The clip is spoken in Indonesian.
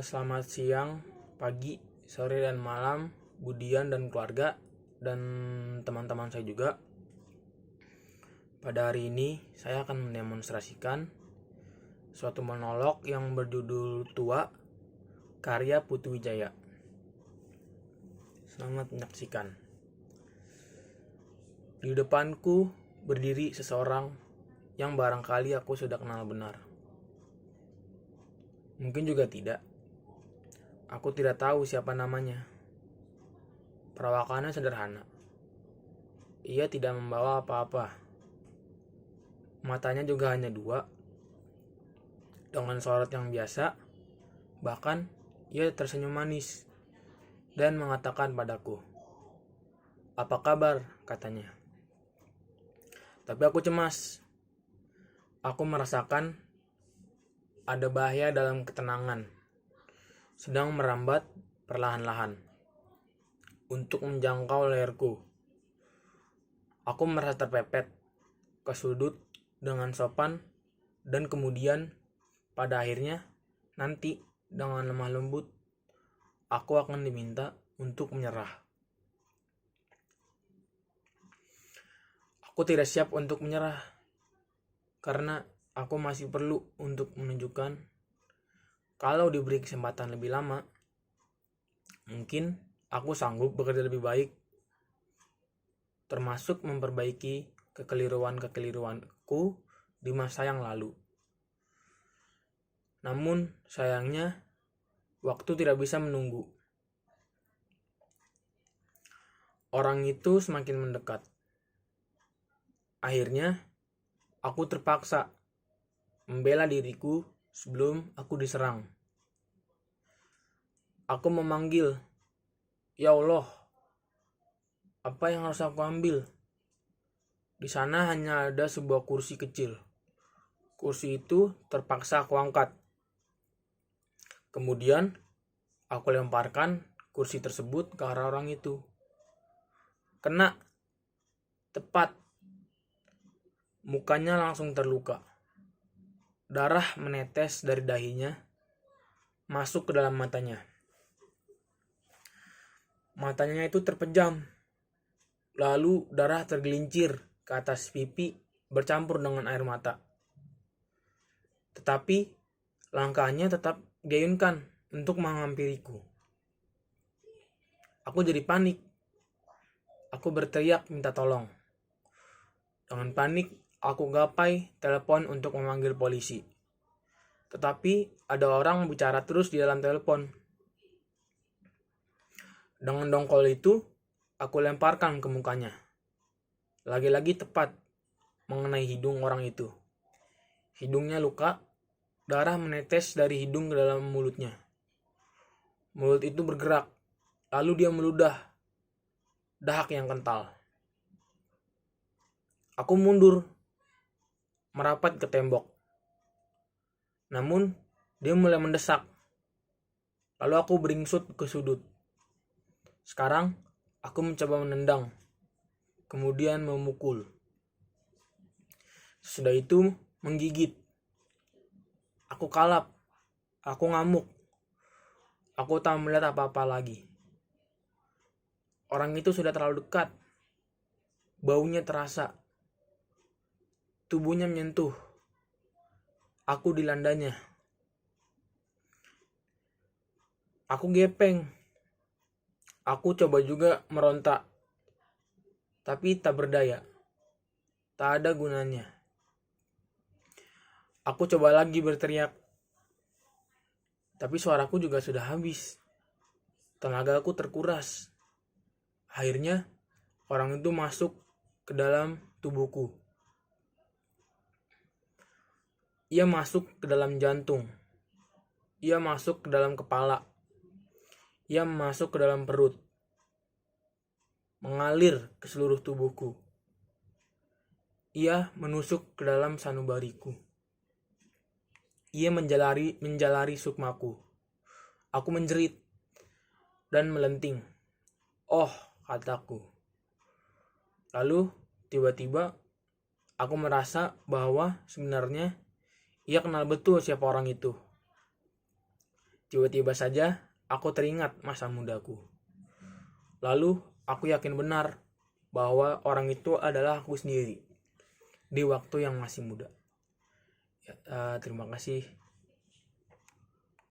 Selamat siang, pagi, sore, dan malam, Budian dan keluarga, dan teman-teman saya juga. Pada hari ini, saya akan mendemonstrasikan suatu monolog yang berjudul Tua, karya Putu Wijaya. Selamat menyaksikan. Di depanku berdiri seseorang yang barangkali aku sudah kenal benar. Mungkin juga tidak. Aku tidak tahu siapa namanya. Perawakannya sederhana. Ia tidak membawa apa-apa. Matanya juga hanya dua, dengan sorot yang biasa. Bahkan ia tersenyum manis dan mengatakan padaku, "Apa kabar?" katanya. Tapi aku cemas. Aku merasakan ada bahaya dalam ketenangan sedang merambat perlahan-lahan untuk menjangkau leherku. Aku merasa terpepet ke sudut dengan sopan, dan kemudian pada akhirnya nanti dengan lemah lembut aku akan diminta untuk menyerah. Aku tidak siap untuk menyerah karena aku masih perlu untuk menunjukkan kalau diberi kesempatan lebih lama, mungkin aku sanggup bekerja lebih baik, termasuk memperbaiki kekeliruanku di masa yang lalu. Namun sayangnya waktu tidak bisa menunggu. Orang itu semakin mendekat. Akhirnya aku terpaksa membela diriku sebelum aku diserang. Aku memanggil, "Ya Allah, apa yang harus aku ambil?" Di sana hanya ada sebuah kursi kecil. Kursi itu terpaksa aku angkat. Kemudian aku lemparkan kursi tersebut ke arah orang itu. Kena, tepat. Mukanya langsung terluka. Darah menetes dari dahinya, masuk ke dalam matanya. Matanya itu terpejam. Lalu darah tergelincir ke atas pipi bercampur dengan air mata. Tetapi langkahnya tetap diayunkan untuk menghampiriku. Aku jadi panik. Aku berteriak minta tolong. Dengan panik, aku gapai telepon untuk memanggil polisi. Tetapi ada orang bicara terus di dalam telepon. Dengan dongkol itu, aku lemparkan ke mukanya. Lagi-lagi tepat mengenai hidung orang itu. Hidungnya luka, darah menetes dari hidung ke dalam mulutnya. Mulut itu bergerak, lalu dia meludah dahak yang kental. Aku mundur, merapat ke tembok. Namun, dia mulai mendesak. Lalu aku beringsut ke sudut. Sekarang, aku mencoba menendang, kemudian memukul. Sesudah itu, menggigit. Aku kalap, aku ngamuk. Aku tak melihat apa-apa lagi. Orang itu sudah terlalu dekat. Baunya terasa. Tubuhnya menyentuh. Aku dilandanya. Aku gepeng. Aku coba juga merontak. Tapi tak berdaya. Tak ada gunanya. Aku coba lagi berteriak. Tapi suaraku juga sudah habis. Tenagaku terkuras. Akhirnya, orang itu masuk ke dalam tubuhku. Ia masuk ke dalam jantung. Ia masuk ke dalam kepala. Ia masuk ke dalam perut. Mengalir ke seluruh tubuhku. Ia menusuk ke dalam sanubariku. Ia menjalari sukmaku. Aku menjerit dan melenting. "Oh," kataku. Lalu tiba-tiba aku merasa bahwa sebenarnya ia kenal betul siapa orang itu. Tiba-tiba saja aku teringat masa mudaku. Lalu aku yakin benar bahwa orang itu adalah aku sendiri di waktu yang masih muda. Terima kasih.